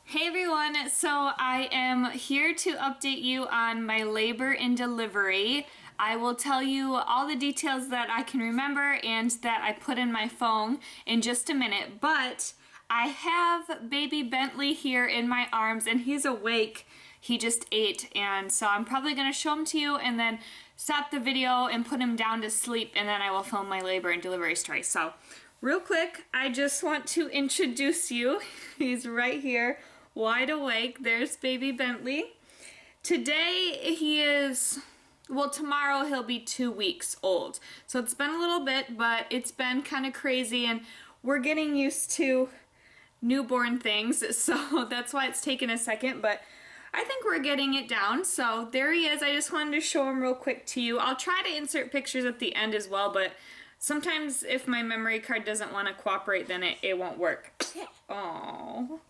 Hey everyone, so I am here to update you on my labor and delivery. I will tell you all the details that I can remember and that I put in my phone in just a minute, but I have baby Bentley here in my arms and he's awake. He just ate, and so I'm probably going to show him to you and then stop the video and put him down to sleep, and then I will film my labor and delivery story. So real quick, I just want to introduce you. He's right here, wide awake. There's baby Bentley. Today he is, well, tomorrow he'll be 2 weeks old. So it's been a little bit, but it's been kind of crazy, and we're getting used to newborn things, so that's why it's taken a second, but I think we're getting it down. So there he is. I just wanted to show him real quick to you. I'll try to insert pictures at the end as well, but sometimes if my memory card doesn't want to cooperate, then it won't work. Oh.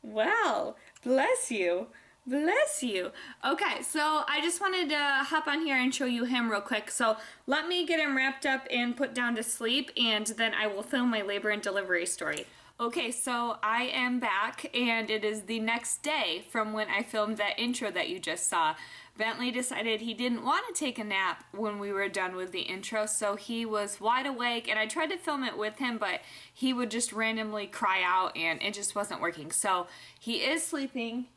Well, bless you. Bless you. Okay, so I just wanted to hop on here and show you him real quick. So let me get him wrapped up and put down to sleep, and then I will film my labor and delivery story. Okay, so I am back, and it is the next day from when I filmed that intro that you just saw. Bentley decided he didn't want to take a nap when we were done with the intro, so he was wide awake, and I tried to film it with him, but he would just randomly cry out, and it just wasn't working. So he is sleeping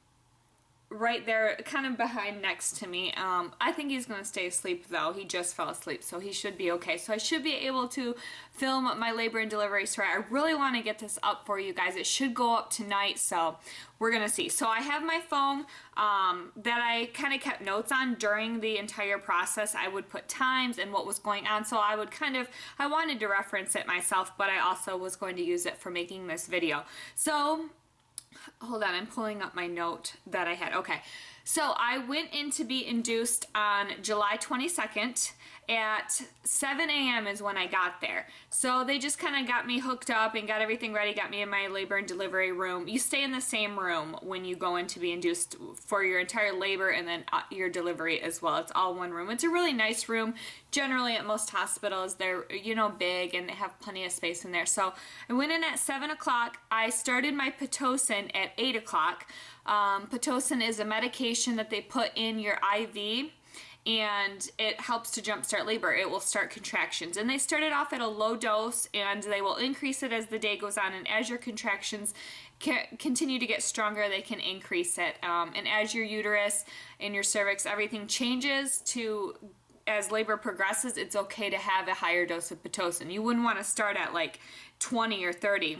right there, kind of behind next to me. I think he's going to stay asleep though. He just fell asleep, so he should be okay. So I should be able to film my labor and delivery story. I really want to get this up for you guys. It should go up tonight, so we're going to see. So I have my phone that I kind of kept notes on during the entire process. I would put times and what was going on, so I would I wanted to reference it myself, but I also was going to use it for making this video. So hold on, I'm pulling up my note that I had. Okay, so I went in to be induced on July 22nd at 7 a.m. is when I got there. So they just kind of got me hooked up and got everything ready, got me in my labor and delivery room. You stay in the same room when you go in to be induced for your entire labor and then your delivery as well. It's all one room. It's a really nice room. Generally at most hospitals, they're, you know, big and they have plenty of space in there. So I went in at 7 o'clock. I started my Pitocin at 8 o'clock. Pitocin is a medication that they put in your IV, and it helps to jumpstart labor. It will start contractions, and they started off at a low dose, and they will increase it as the day goes on, and as your contractions continue to get stronger, they can increase it, and as your uterus and your cervix, everything changes to, as labor progresses, it's okay to have a higher dose of Pitocin. You wouldn't want to start at like 20 or 30.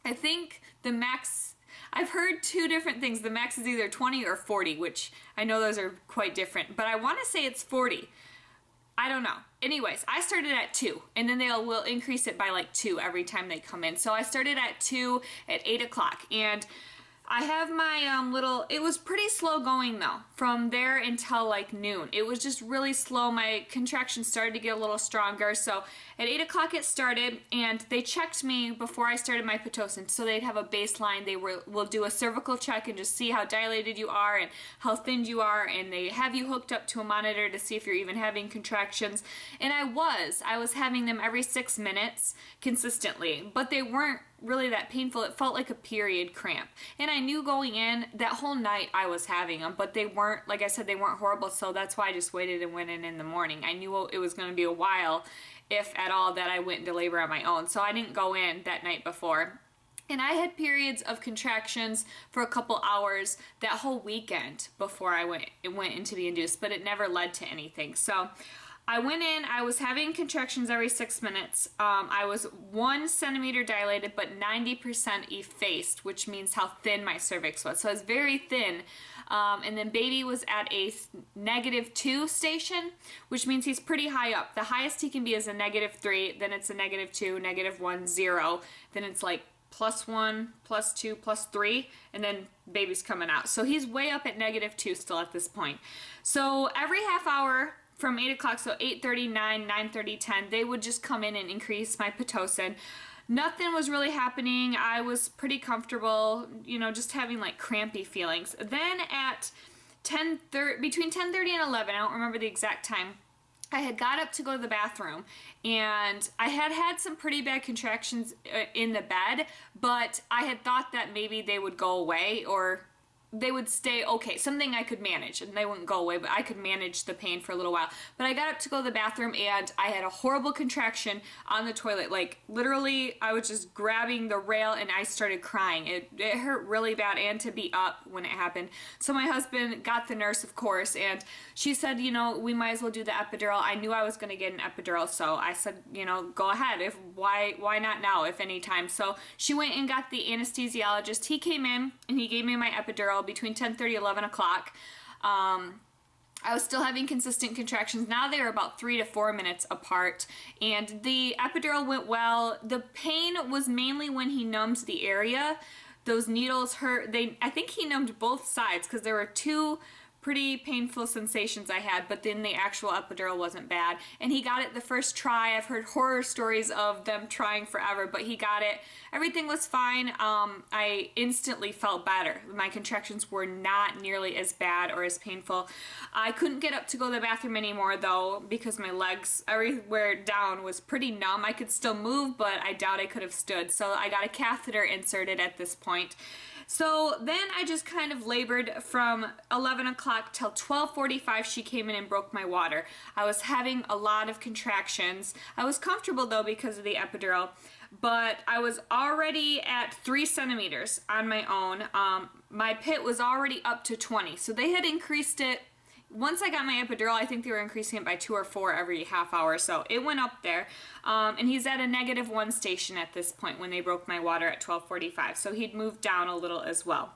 I think the max, I've heard two different things. The max is either 20 or 40, which I know those are quite different, but I want to say it's 40. I don't know. Anyways, I started at 2, and then will increase it by like 2 every time they come in. So I started at 2 at 8 o'clock, and I have my it was pretty slow going though, from there until like noon. It was just really slow. My contractions started to get a little stronger. So at 8 o'clock it started, and they checked me before I started my Pitocin. So they'd have a baseline. They will do a cervical check and just see how dilated you are and how thin you are, and they have you hooked up to a monitor to see if you're even having contractions. And I was having them every 6 minutes consistently, but they weren't really that painful. It felt like a period cramp, and I knew going in that whole night I was having them, but they weren't, like I said, they weren't horrible. So that's why I just waited and went in the morning. I knew it was going to be a while, if at all, that I went into labor on my own, so I didn't go in that night before. And I had periods of contractions for a couple hours that whole weekend before I went into the induced, but it never led to anything. So I went in, I was having contractions every 6 minutes. I was 1 centimeter dilated, but 90% effaced, which means how thin my cervix was. So I was very thin. And then baby was at a -2 station, which means he's pretty high up. The highest he can be is a -3, then it's a -2, -1, 0. Then it's like +1, +2, +3, and then baby's coming out. So he's way up at -2 still at this point. So every half hour from 8 o'clock, so 8:30, 9, 9:30, 10, they would just come in and increase my Pitocin. Nothing was really happening. I was pretty comfortable, you know, just having like crampy feelings. Then at between 10:30 and 11, I don't remember the exact time, I had got up to go to the bathroom, and I had had some pretty bad contractions in the bed, but I had thought that maybe they would go away, or they would stay okay, something I could manage, and they wouldn't go away, but I could manage the pain for a little while. But I got up to go to the bathroom, and I had a horrible contraction on the toilet. Like, literally, I was just grabbing the rail, and I started crying. It hurt really bad, and to be up when it happened. So my husband got the nurse, of course, and she said, you know, we might as well do the epidural. I knew I was going to get an epidural, so I said, you know, go ahead. Why not now, if any time? So she went and got the anesthesiologist. He came in, and he gave me my epidural between 10:30 and 11 o'clock. I was still having consistent contractions. Now they were about 3 to 4 minutes apart, and the epidural went well. The pain was mainly when he numbed the area. Those needles hurt. I think he numbed both sides, because there were two pretty painful sensations I had, but then the actual epidural wasn't bad. And he got it the first try. I've heard horror stories of them trying forever, but he got it. Everything was fine. I instantly felt better. My contractions were not nearly as bad or as painful. I couldn't get up to go to the bathroom anymore, though, because my legs everywhere down was pretty numb. I could still move, but I doubt I could have stood. So I got a catheter inserted at this point. So then I just kind of labored from 11 o'clock till 12:45. She came in and broke my water. I was having a lot of contractions. I was comfortable, though, because of the epidural, but I was already at 3 centimeters on my own. My pit was already up to 20, so they had increased it. Once I got my epidural, I think they were increasing it by 2 or 4 every half hour, so it went up there. And he's at a -1 station at this point when they broke my water at 12:45, so he'd moved down a little as well.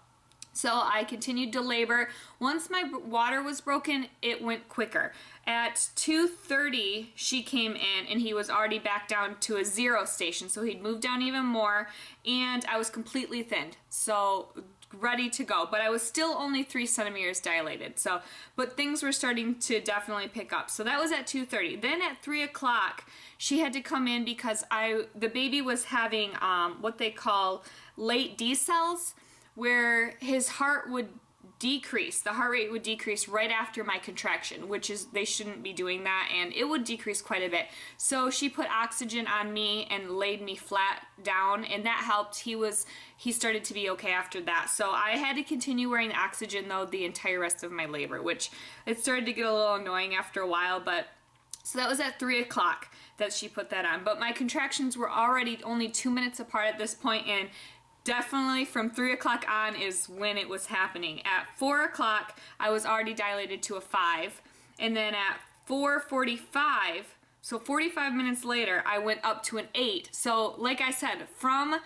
So I continued to labor. Once my water was broken, it went quicker. At 2:30, she came in, and he was already back down to a 0 station, so he'd moved down even more, and I was completely thinned. So ready to go, but I was still only 3 centimeters dilated. So, but things were starting to definitely pick up. So that was at 2:30. Then at 3 o'clock, she had to come in because the baby was having what they call late decels, where his heart would decrease. The heart rate would decrease right after my contraction, which is, they shouldn't be doing that, and it would decrease quite a bit. So she put oxygen on me and laid me flat down, and that helped. He started to be okay after that. So I had to continue wearing the oxygen, though, the entire rest of my labor, which it started to get a little annoying after a while, but so that was at 3 o'clock that she put that on. But my contractions were already only 2 minutes apart at this point, and definitely from 3 o'clock on is when it was happening. At 4 o'clock, I was already dilated to a 5. And then at 4:45, so 45 minutes later, I went up to an 8. So like I said, from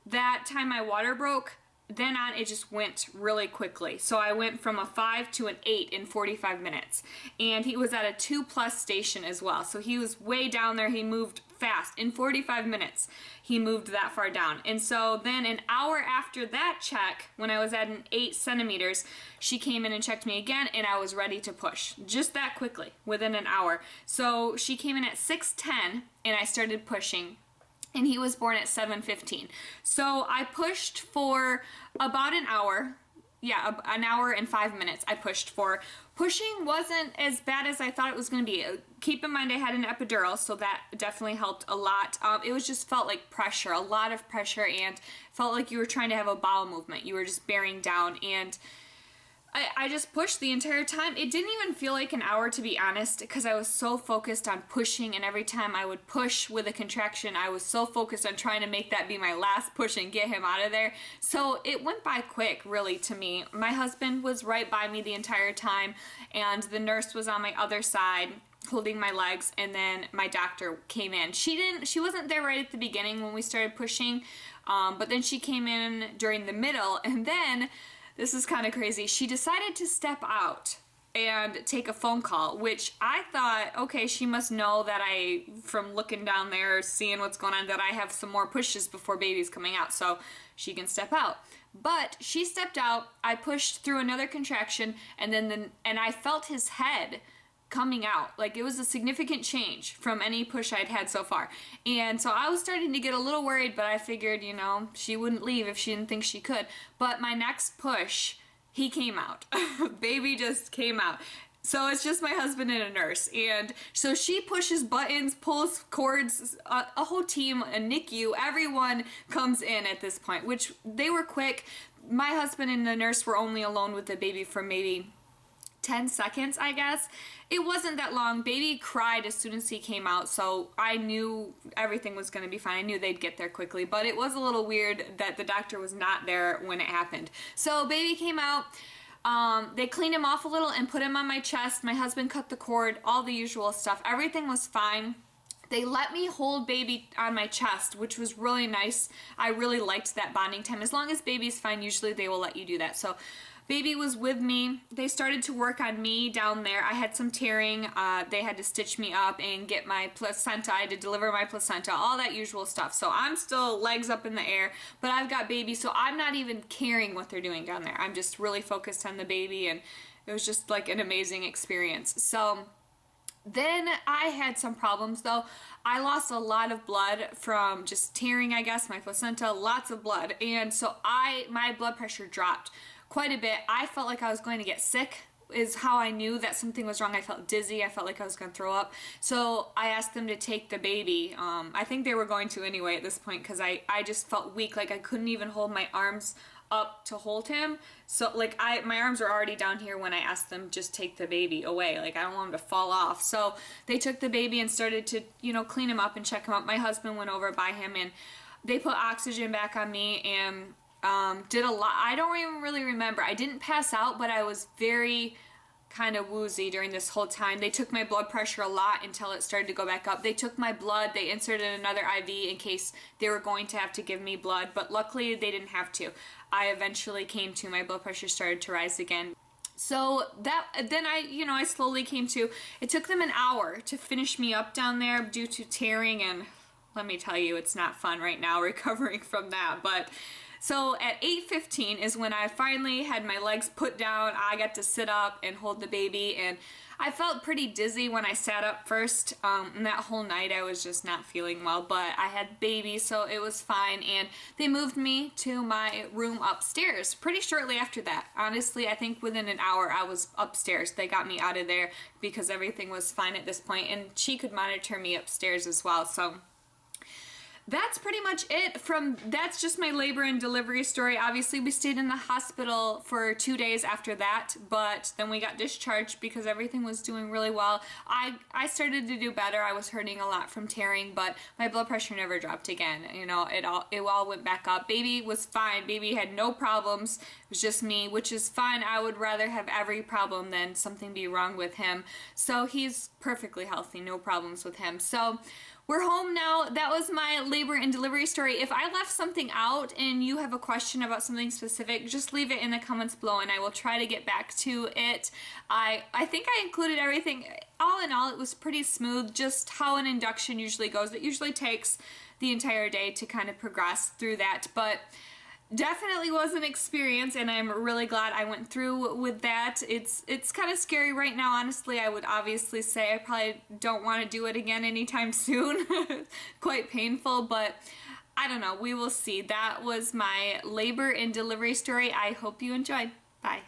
that time my water broke, then on it just went really quickly. So I went from a 5 to an 8 in 45 minutes. And he was at a 2+ station as well. So he was way down there. He moved fast. In 45 minutes, he moved that far down. And so then an hour after that check, when I was at an 8 centimeters, she came in and checked me again, and I was ready to push. Just that quickly, within an hour. So she came in at 6:10, and I started pushing. And he was born at 7:15. So I pushed for about an hour. Yeah, an hour and 5 minutes I pushed for. Pushing wasn't as bad as I thought it was going to be. Keep in mind I had an epidural, so that definitely helped a lot. It was just felt like pressure, a lot of pressure, and felt like you were trying to have a bowel movement. You were just bearing down, and I just pushed the entire time. It didn't even feel like an hour, to be honest, because I was so focused on pushing, and every time I would push with a contraction, I was so focused on trying to make that be my last push and get him out of there. So it went by quick, really, to me. My husband was right by me the entire time, and the nurse was on my other side holding my legs, and then my doctor came in. She wasn't there right at the beginning when we started pushing, but then she came in during the middle, and then this is kind of crazy. She decided to step out and take a phone call, which I thought, okay, she must know that from looking down there, seeing what's going on, that I have some more pushes before baby's coming out, so she can step out. But she stepped out, I pushed through another contraction, and I felt his head coming out. Like, it was a significant change from any push I'd had so far. And so I was starting to get a little worried, but I figured, she wouldn't leave if she didn't think she could. But my next push, he came out. Baby just came out. So it's just my husband and a nurse. And so she pushes buttons, pulls cords, a whole team, a NICU, everyone comes in at this point, which they were quick. My husband and the nurse were only alone with the baby for maybe 10 seconds, I guess. It wasn't that long. Baby cried as soon as he came out, so I knew everything was going to be fine. I knew they'd get there quickly, but it was a little weird that the doctor was not there when it happened. So baby came out. They cleaned him off a little and put him on my chest. My husband cut the cord, all the usual stuff. Everything was fine. They let me hold baby on my chest, which was really nice. I really liked that bonding time. As long as baby's fine, usually they will let you do that. So baby was with me. They started to work on me down there. I had some tearing. They had to stitch me up and get my placenta. I had to deliver my placenta, all that usual stuff. So I'm still legs up in the air, but I've got baby, so I'm not even caring what they're doing down there. I'm just really focused on the baby, and it was just like an amazing experience. So then I had some problems though. I lost a lot of blood from just tearing, I guess, my placenta, lots of blood. And so my blood pressure dropped quite a bit. I felt like I was going to get sick, is how I knew that something was wrong. I felt dizzy. I felt like I was going to throw up. So I asked them to take the baby. I think they were going to anyway at this point, because I just felt weak. Like I couldn't even hold my arms up to hold him. So like my arms were already down here when I asked them just take the baby away. Like I don't want him to fall off. So they took the baby and started to, clean him up and check him up. My husband went over by him and they put oxygen back on me and did a lot. I don't even really remember. I didn't pass out, but I was very kind of woozy during this whole time. They took my blood pressure a lot until it started to go back up. They took my blood. They inserted another IV in case they were going to have to give me blood, but luckily they didn't have to. I eventually came to, my blood pressure started to rise again. So then I slowly came to. It took them an hour to finish me up down there due to tearing, and let me tell you, it's not fun right now recovering from that. But so at 8:15 is when I finally had my legs put down. I got to sit up and hold the baby, and I felt pretty dizzy when I sat up first. And that whole night I was just not feeling well, but I had baby, so it was fine. And they moved me to my room upstairs pretty shortly after that. Honestly, I think within an hour I was upstairs. They got me out of there because everything was fine at this point, and she could monitor me upstairs as well. So that's pretty much it. That's just my labor and delivery story. Obviously, we stayed in the hospital for 2 days after that, but then we got discharged because everything was doing really well. I started to do better. I was hurting a lot from tearing, but my blood pressure never dropped again. It all went back up. Baby was fine. Baby had no problems. It was just me, which is fine. I would rather have every problem than something be wrong with him. So he's perfectly healthy, no problems with him. So we're home now. That was my labor and delivery story. If I left something out and you have a question about something specific, just leave it in the comments below and I will try to get back to it. I think I included everything. All in all, it was pretty smooth, just how an induction usually goes. It usually takes the entire day to kind of progress through that, but definitely was an experience, and I'm really glad I went through with that. It's kind of scary right now, honestly. I would obviously say I probably don't want to do it again anytime soon. Quite painful, but I don't know. We will see. That was my labor and delivery story. I hope you enjoyed. Bye.